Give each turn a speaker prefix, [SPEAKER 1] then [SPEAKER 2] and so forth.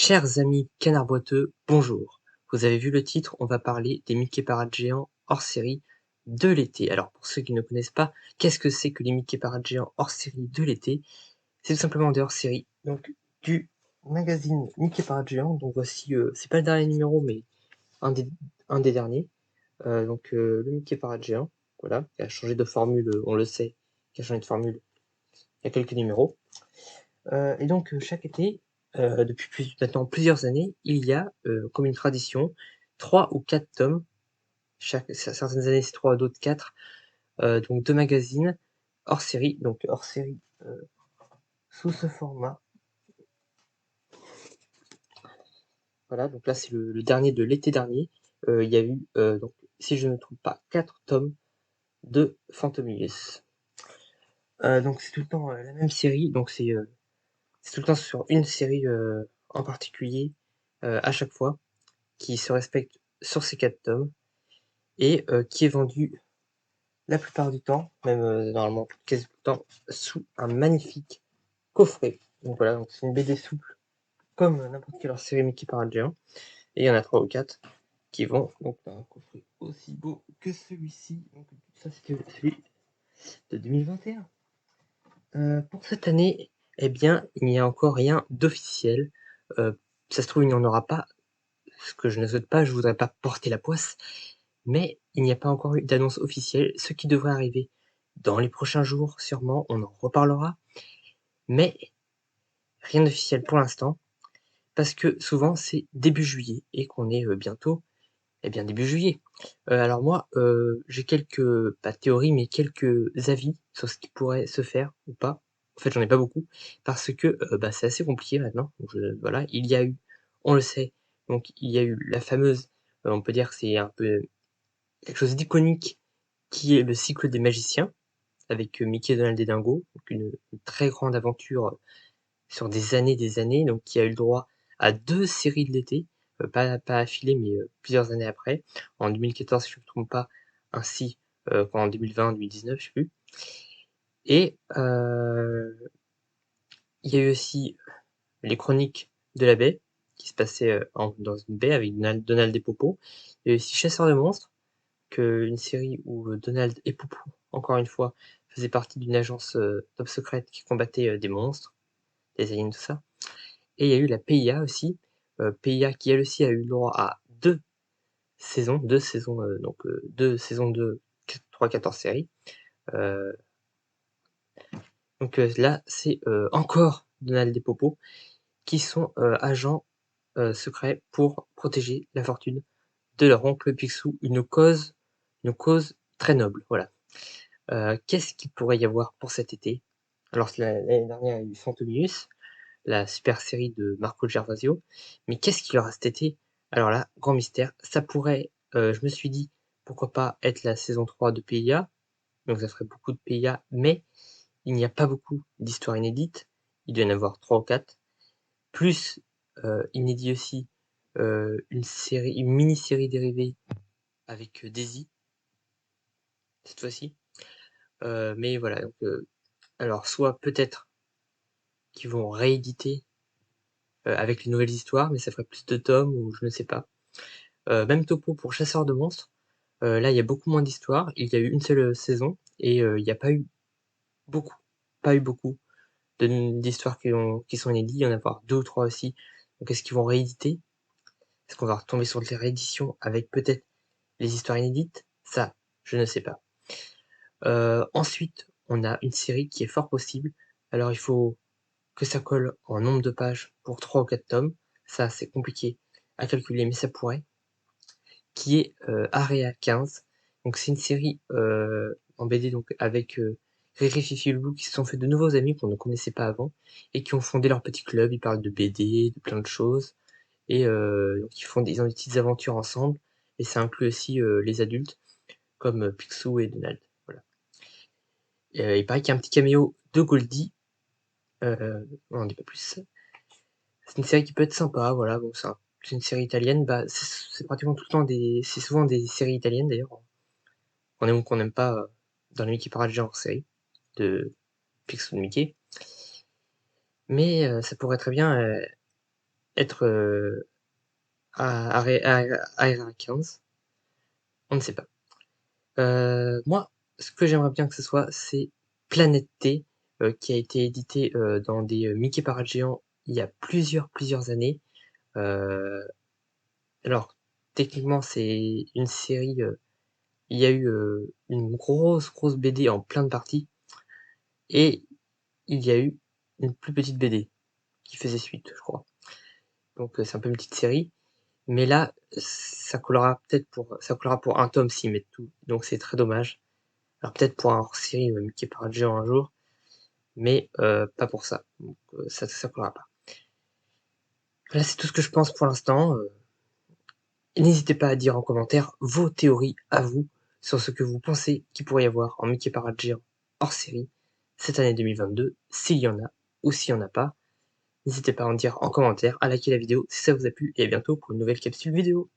[SPEAKER 1] Chers amis canards boiteux, bonjour. Vous avez vu le titre, on va parler des Mickey Parades géants hors série de l'été. Alors pour ceux qui ne connaissent pas, qu'est-ce que c'est que les Mickey Parades géants hors série de l'été? C'est tout simplement des hors série donc du magazine Mickey Parades géants. Donc voici, c'est pas le dernier numéro, mais un des, un des derniers. Le Mickey Parades géant, voilà, qui a changé de formule, on le sait, qui a changé de formule il y a quelques numéros. Chaque été, depuis maintenant plusieurs années, il y a, comme une tradition, 3 ou 4 tomes. Certaines années, c'est 3, d'autres 4, donc de magazines hors série, sous ce format. Voilà, donc là, c'est le dernier de l'été dernier. Il y a eu, donc, si je ne me trompe pas, 4 tomes de Fantomius. Donc c'est tout le temps, la même série, donc c'est tout le temps sur une série, en particulier, à chaque fois, qui se respecte sur ces 4 tomes et qui est vendu la plupart du temps, même normalement quasi tout le temps, sous un magnifique coffret. Donc voilà, donc c'est une BD souple comme n'importe quelle série Mickey Parade géant. Et il y en a 3 ou 4 qui vont donc dans un coffret aussi beau que celui-ci. Donc ça c'était celui de 2021. Pour cette année, eh bien, il n'y a encore rien d'officiel. Ça se trouve, il n'y en aura pas. Ce que je ne souhaite pas, je voudrais pas porter la poisse, mais il n'y a pas encore eu d'annonce officielle, ce qui devrait arriver dans les prochains jours sûrement, on en reparlera, mais rien d'officiel pour l'instant, parce que souvent c'est début juillet et qu'on est bientôt, eh bien début juillet. Alors moi, j'ai quelques, pas de théories, mais quelques avis sur ce qui pourrait se faire ou pas. En fait, j'en ai pas beaucoup, parce que c'est assez compliqué maintenant. Donc, voilà, il y a eu, on le sait, donc il y a eu la fameuse, on peut dire que c'est un peu quelque chose d'iconique, qui est le cycle des magiciens, avec Mickey, Donald et Dingo, donc une très grande aventure sur des années, donc qui a eu le droit à 2 séries de l'été, pas affilées, mais plusieurs années après, en 2014 si je ne me trompe pas, ainsi qu'en 2020-2019, je sais plus. Et il y a eu aussi les Chroniques de la baie, qui se passaient dans une baie avec Donald et Popo. Il y a eu aussi Chasseurs de monstres, une série où Donald et Popo, encore une fois, faisaient partie d'une agence top secrète qui combattait des monstres, des aliens, tout ça. Et il y a eu la PIA aussi, PIA qui elle aussi a eu le droit à 2 saisons, 2 saisons de 3, 14 séries. Euh, là, c'est encore Donald et Popo qui sont agents secrets pour protéger la fortune de leur oncle Picsou, une cause très noble. Voilà. Qu'est-ce qu'il pourrait y avoir pour cet été? Alors, l'année dernière, il y a eu Fantomius, la super série de Marco Gervasio. Mais qu'est-ce qu'il y aura cet été? Alors là, grand mystère. Ça pourrait, je me suis dit, pourquoi pas être la saison 3 de PIA. Donc ça ferait beaucoup de PIA, mais il n'y a pas beaucoup d'histoires inédites. Il doit y en avoir 3 ou 4. Plus, inédit aussi, une mini-série dérivée avec Daisy, cette fois-ci. Mais voilà, alors soit peut-être qu'ils vont rééditer avec les nouvelles histoires, mais ça ferait plus de tomes ou je ne sais pas. Même topo pour Chasseurs de monstres. Là, il y a beaucoup moins d'histoires. Il y a eu une seule saison et il n'y a beaucoup, pas eu beaucoup d'histoires qui sont inédites. Il y en a avoir 2 ou 3 aussi. Donc est-ce qu'ils vont rééditer? Est-ce qu'on va retomber sur des rééditions avec peut-être les histoires inédites? Ça, je ne sais pas. Ensuite, on a une série qui est fort possible. Alors il faut que ça colle en nombre de pages pour 3 ou 4 tomes. Ça, c'est compliqué à calculer, mais ça pourrait. Qui est Area 15. Donc c'est une série en BD donc avec Riri, Fifi et Loulou qui se sont fait de nouveaux amis qu'on ne connaissait pas avant et qui ont fondé leur petit club. Ils parlent de BD, de plein de choses et donc ils ont des petites aventures ensemble et ça inclut aussi les adultes comme Picsou et Donald. Voilà. Il paraît qu'il y a un petit caméo de Goldie. On n'en dit pas plus. C'est une série qui peut être sympa, voilà. Bon, c'est une série italienne. C'est pratiquement tout le temps c'est souvent des séries italiennes d'ailleurs. Qu'on aime ou qu'on n'aime pas dans les Mickey Parade genre série de Picsou de Mickey. Mais ça pourrait très bien être à RA15. On ne sait pas. Moi, ce que j'aimerais bien que ce soit, c'est Planète T, qui a été édité dans des Mickey Parade géants il y a plusieurs années. Alors, techniquement, c'est une série. Il y a eu une grosse BD en plein de parties, et il y a eu une plus petite BD qui faisait suite, je crois. Donc, c'est un peu une petite série. Mais là, ça collera pour un tome s'ils mettent tout. Donc, c'est très dommage. Alors, peut-être pour un hors-série Mickey Parade géant un jour, mais pas pour ça. Donc, ça collera pas. Voilà, c'est tout ce que je pense pour l'instant. N'hésitez pas à dire en commentaire vos théories à vous sur ce que vous pensez qu'il pourrait y avoir en Mickey Parade géant hors série cette année 2022, s'il y en a ou s'il n'y en a pas. N'hésitez pas à en dire en commentaire, à liker la vidéo si ça vous a plu, et à bientôt pour une nouvelle capsule vidéo.